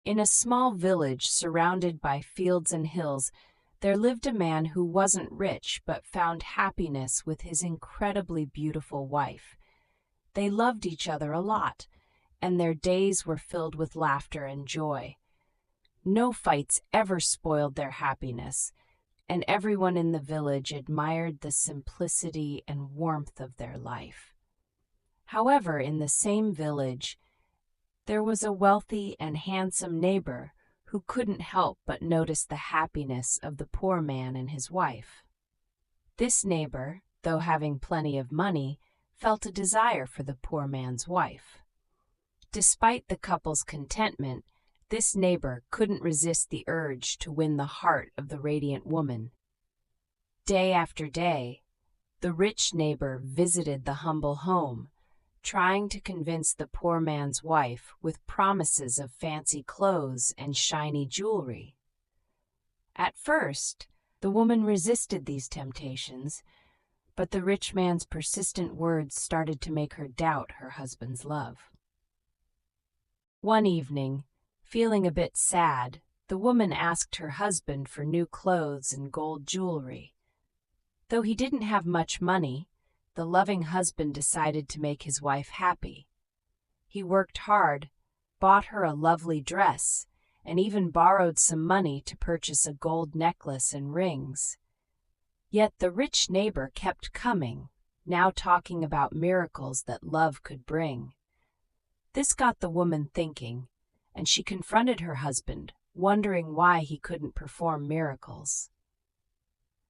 In a small village surrounded by fields and hills, there lived a man who wasn't rich but found happiness with his incredibly beautiful wife. They loved each other a lot, and their days were filled with laughter and joy. No fights ever spoiled their happiness, and everyone in the village admired the simplicity and warmth of their life. However, in the same village, there was a wealthy and handsome neighbor who couldn't help but notice the happiness of the poor man and his wife. This neighbor, though having plenty of money, felt a desire for the poor man's wife. Despite the couple's contentment, this neighbor couldn't resist the urge to win the heart of the radiant woman. Day after day, the rich neighbor visited the humble home, trying to convince the poor man's wife with promises of fancy clothes and shiny jewelry. At first, the woman resisted these temptations, but the rich man's persistent words started to make her doubt her husband's love. One evening, feeling a bit sad, the woman asked her husband for new clothes and gold jewelry. Though he didn't have much money, the loving husband decided to make his wife happy. He worked hard, bought her a lovely dress, and even borrowed some money to purchase a gold necklace and rings. Yet the rich neighbor kept coming, now talking about miracles that love could bring. This got the woman thinking, and she confronted her husband, wondering why he couldn't perform miracles.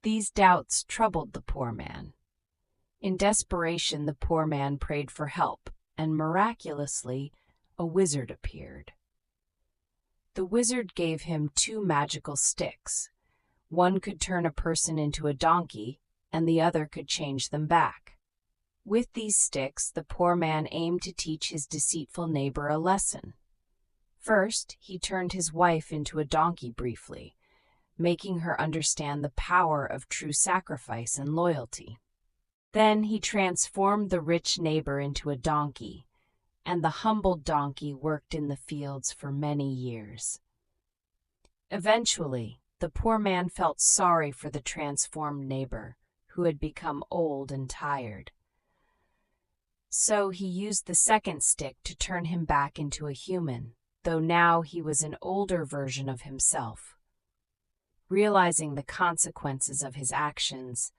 These doubts troubled the poor man. In desperation, the poor man prayed for help, and miraculously, a wizard appeared. The wizard gave him 2 magical sticks. One could turn a person into a donkey, and the other could change them back. With these sticks, the poor man aimed to teach his deceitful neighbor a lesson. First, he turned his wife into a donkey briefly, making her understand the power of true sacrifice and loyalty. Then he transformed the rich neighbor into a donkey, and the humbled donkey worked in the fields for many years. Eventually, the poor man felt sorry for the transformed neighbor, who had become old and tired. So he used the second stick to turn him back into a human, though now he was an older version of himself. Realizing the consequences of his actions,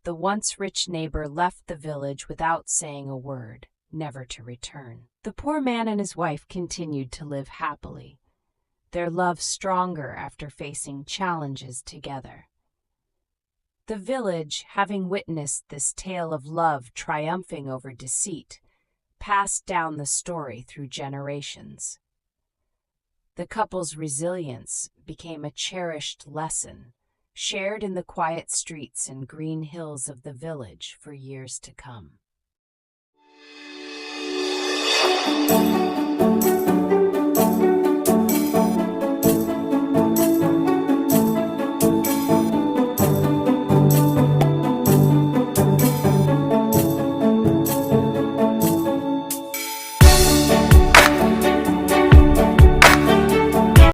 the once rich neighbor left the village without saying a word, never to return. The poor man and his wife continued to live happily, their love stronger after facing challenges together. The village, having witnessed this tale of love triumphing over deceit, passed down the story through generations. The couple's resilience became a cherished lesson, shared in the quiet streets and green hills of the village for years to come.